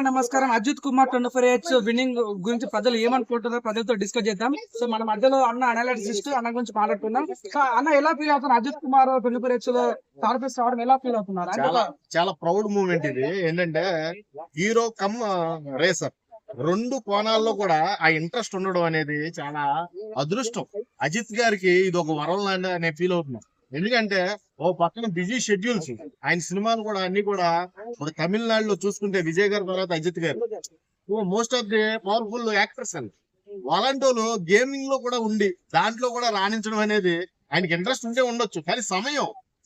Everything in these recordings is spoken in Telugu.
నమస్కారం. అజిత్ కుమార్ 24H విన్నింగ్ గురించి ప్రజలు ఏమనుకుంటున్నారో ప్రజలతో డిస్కస్ చేద్దాం. సో మన మధ్యలో అన్న అనలిస్ట్ అన్న గురించి మాట్లాడుకుందాం. సో అన్న ఎలా ఫీల్ అవుతున్నారు? అజిత్ కుమార్ 24H లో థర్డ్ ప్లేస్ రావడం ఎలా ఫీల్ అవుతున్నారు? చాలా ప్రౌడ్ మూమెంట్ ఇది. ఏంటంటే హీరో కమ్ రేసర్ రెండు కోణాల్లో కూడా ఆ ఇంట్రెస్ట్ ఉండడం అనేది చాలా అదృష్టం. అజిత్ గారికి ఇది ఒక వరం లాంటి నేను ఫీల్ అవుతున్నాను. ఎందుకంటే ఓ పక్కన బిజీ షెడ్యూల్స్, ఆయన సినిమాలు కూడా అన్ని కూడా ఒక తమిళనాడులో చూసుకుంటే విజయ్ గారి తర్వాత అజిత్ గారు most of the powerful actors అండి. అలాంటి వాళ్ళు గేమింగ్ లో కూడా ఉండి దాంట్లో కూడా రాణించడం అనేది ఆయనకి ఇంట్రెస్ట్ ఉంటే ఉండొచ్చు, కానీ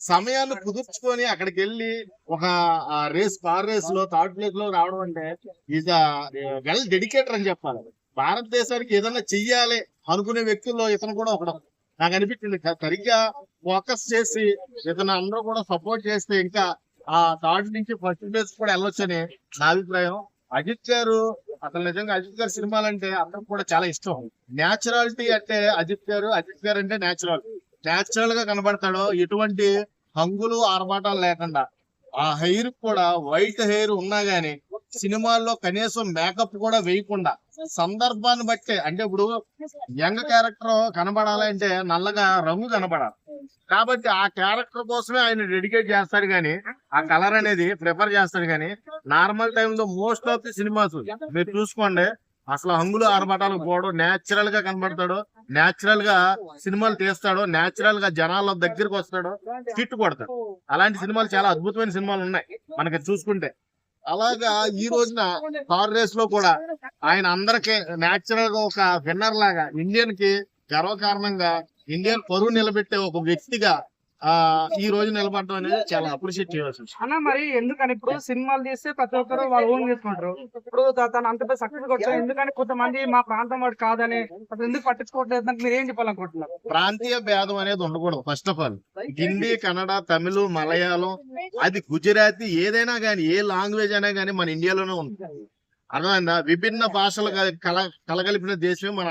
సమయాన్ని కుదుర్చుకొని అక్కడికి వెళ్ళి ఒక కార్ రేస్ లో థర్డ్ ప్లేస్ లో రావడం అంటే ఈజ్ వెల్ డెడికేటర్ అని చెప్పాలి. భారతదేశానికి ఏదైనా చెయ్యాలి అనుకునే వ్యక్తుల్లో ఇతను కూడా ఒకడు నాకు అనిపించింది. సరిగ్గా ఫోకస్ చేసి ఇతను అందరూ కూడా సపోర్ట్ చేస్తే ఇంకా ఆ థర్డ్ నుంచి ఫస్ట్ ప్లేస్ కూడా వెళ్ళొచ్చని నా అభిప్రాయం. అజిత్ గారు అసలు నిజంగా అజిత్ గారి సినిమాలంటే అందరికి కూడా చాలా ఇష్టం. న్యాచురాలిటీ అంటే అజిత్ గారు అంటే న్యాచురల్ గా కనబడతాడు. ఎటువంటి హంగులు ఆర్భాటాలు లేకుండా ఆ హెయిర్ కూడా వైట్ హెయిర్ ఉన్నా గానీ సినిమాల్లో కనీసం మేకప్ కూడా వేయకుండా సందర్భాన్ని బట్టి, అంటే ఇప్పుడు యంగ్ క్యారెక్టర్ కనబడాలంటే నల్లగా రంగు కనబడాలి కాబట్టి ఆ క్యారెక్టర్ కోసమే ఆయన డెడికేట్ చేస్తాడు గానీ ఆ కలర్ అనేది ప్రిఫర్ చేస్తాడు. కానీ నార్మల్ టైంలో మోస్ట్ ఆఫ్ ది సినిమాస్ మీరు చూసుకోండి, అసలు హంగులు ఆర్భటాలకు పోవడం, నేచురల్ గా కనబడతాడు, నేచురల్ గా సినిమాలు తీస్తాడు, నేచురల్ గా జనాల దగ్గరికి వస్తాడు, హిట్ కొడతాడు. అలాంటి సినిమాలు చాలా అద్భుతమైన సినిమాలు ఉన్నాయి మనకి చూసుకుంటే. అలాగా ఈ రోజున కార్ రేస్ లో కూడా ఆయన అందరికి నేచురల్ గా ఒక విన్నర్ లాగా ఇండియన్ కి గర్వకారణంగా ఇండియన్ పరువు నిలబెట్టే ఒక వ్యక్తిగా ఈ రోజు నిలబడటం అనేది చాలా అప్రిషియేట్ చేయవచ్చు అన్న. మరి ఎందుకని ఇప్పుడు సినిమాలు తీస్తే ప్రతి ఒక్కరు వాళ్ళు ఓన్ చేసుకుంటారు. ఇప్పుడు తను అంత సక్సెస్ వచ్చారు, ఎందుకని కొంతమంది మా ప్రాంతం వాడు కాదని ఎందుకు పట్టించుకోవట్లేదు? మీరు ఏం చెప్పాలనుకుంటున్నారు? ప్రాంతీయ భేదం అనేది ఉండకూడదు. First of all Hindi, Kannada, Tamil, Malayalam, అది గుజరాతీ, ఏదైనా గానీ ఏ లాంగ్వేజ్ అయినా గానీ మన ఇండియాలోనే ఉంది. అర్థమైందా? విభిన్న భాషలు కలగలిపిన దేశమే మన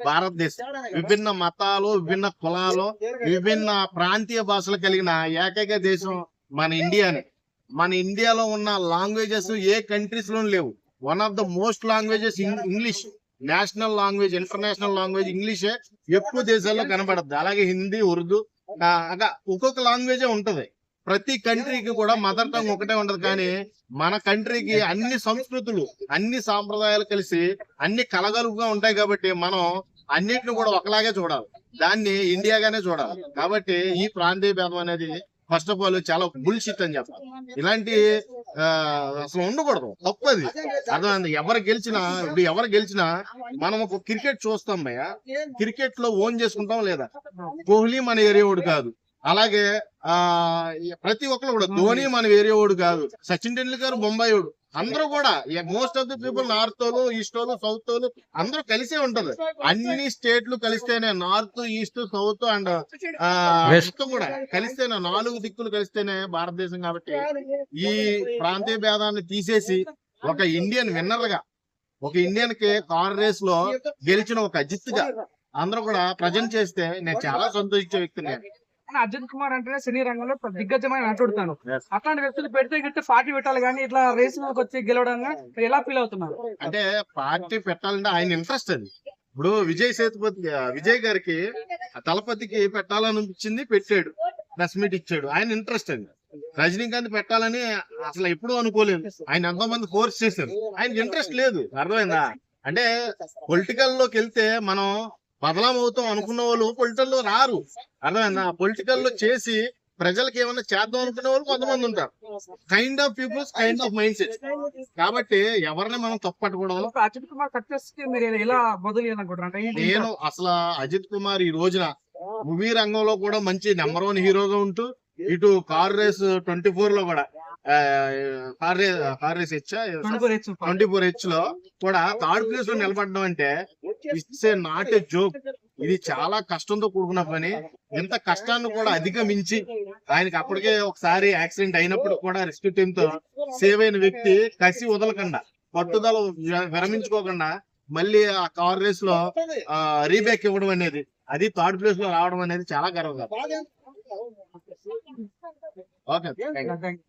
భారతదేశం. విభిన్న మతాలు, విభిన్న కులాలు, విభిన్న ప్రాంతీయ భాషలు కలిగిన ఏకైక దేశం మన ఇండియానే. మన ఇండియాలో ఉన్న లాంగ్వేజెస్ ఏ కంట్రీస్ లో లేవు. One of the most languages English. National language, international language ఇంగ్లీషే ఎక్కువ దేశాల్లో కనబడద్దు. అలాగే హిందీ, ఉర్దూ, ఒక్కొక్క లాంగ్వేజే ఉంటది. ప్రతి కంట్రీకి కూడా మదర్ టంగ్ ఒకటే ఉంటది. కానీ మన కంట్రీకి అన్ని సంస్కృతులు, అన్ని సాంప్రదాయాలు కలిసి అన్ని కలగలుపుగా ఉంటాయి కాబట్టి మనం అన్నిటిని కూడా ఒకలాగే చూడాలి, దాన్ని ఇండియాగానే చూడాలి. కాబట్టి ఈ ప్రాంతీయ భేదం అనేది ఫస్ట్ ఆఫ్ ఆల్ చాలా బుల్షిట్ అని చెప్పాలి. ఇలాంటి అసలు ఉండకూడదు, తప్పది. అర్థమైంది? ఎవరు గెలిచినా మనం ఒక క్రికెట్ చూస్తాం భయ్య, క్రికెట్ లో ఓన్ చేసుకుంటాం లేదా? కోహ్లీ మన ఏరియా వాడు కాదు, అలాగే ప్రతి ఒక్కరు కూడా ధోని మన ఏరియా వాడు కాదు, సచిన్ టెండూల్కర్ బొంబాయి వాడు. అందరూ కూడా most of the people north వాళ్ళు, ఈస్ట్ వాళ్ళు, సౌత్ వాళ్ళు అందరూ కలిసే ఉంటది. అన్ని స్టేట్లు కలిస్తేనే, north, east, south and west కూడా కలిస్తేనే, 4 దిక్కులు కలిస్తేనే భారతదేశం. కాబట్టి ఈ ప్రాంతీయ భేదాన్ని తీసేసి ఒక ఇండియన్ విన్నర్ గా, ఒక ఇండియన్ కి కార్ రేస్ లో గెలిచిన ఒక అజిత్ గా అందరూ కూడా ప్రజెంట్ చేస్తే నేను చాలా సంతోషించే వ్యక్తిని. అజిత్ కుమార్ అంటే సినీ రంగంలో దిగ్గజమైన నటుడుతాను. అట్లాంటి వ్యక్తులు పెడితే పార్టీ పెట్టాలి, కానీ ఇట్లా రేస్ వచ్చి గెలవడంగా ఎలా ఫీల్ అవుతున్నారు? అంటే పార్టీ పెట్టాలంటే ఆయన ఇంట్రెస్ట్ అది. ఇప్పుడు విజయ్ గారికి తలపతికి పెట్టాలనిపించింది, పెట్టాడు, ప్రెస్ మీట్ ఇచ్చాడు, ఆయన ఇంట్రెస్ట్ అది. రజనీకాంత్ పెట్టాలని అసలు ఎప్పుడూ అనుకోలేదు, ఆయన ఎంతో మంది ఫోర్స్ చేశారు, ఆయనకి ఇంట్రెస్ట్ లేదు. అర్థమైందా? అంటే పొలిటికల్ లోకి వెళ్తే మనం బదలామవుతాం అనుకున్న వాళ్ళు పొలిటికల్ లో రారు. అర్థమైందా? పొలిటికల్ లో చేసి ప్రజలకు ఏమైనా చేద్దాం అనుకునే వాళ్ళు కొంతమంది ఉంటారు. Kind of peoples, kind of mind set. కాబట్టి ఎవరిని మనం తప్పట్టకూడదు. అజిత్ కుమార్ సక్సెస్ కి మీరు ఎలా బదులు? నేను అసలు అజిత్ కుమార్ ఈ రోజున మూవీ రంగంలో కూడా మంచి నెంబర్ 1 హీరోగా ఉంటూ, ఇటు కార్ రేస్ 24 లో కూడా కార్ రేస్ 24H లో కూడా థర్డ్ ప్లేస్ లో నిలబడడం అంటే it's a not a joke. ఇది చాలా కష్టంతో కూడుకున్న పని. ఇంత కష్టాన్ని కూడా అధిగమించి ఆయనకి అప్పటికే ఒకసారి యాక్సిడెంట్ అయినప్పుడు కూడా రెస్క్యూ టీమ్ తో సేవ్ అయిన వ్యక్తి కసి వదలకుండా, పట్టుదల విరమించుకోకుండా మళ్ళీ ఆ కార్ రేస్ లో రీబ్యాక్ ఇవ్వడం అనేది, అది థర్డ్ ప్లేస్ లో రావడం అనేది చాలా గర్వకారణం. Okay, thank you.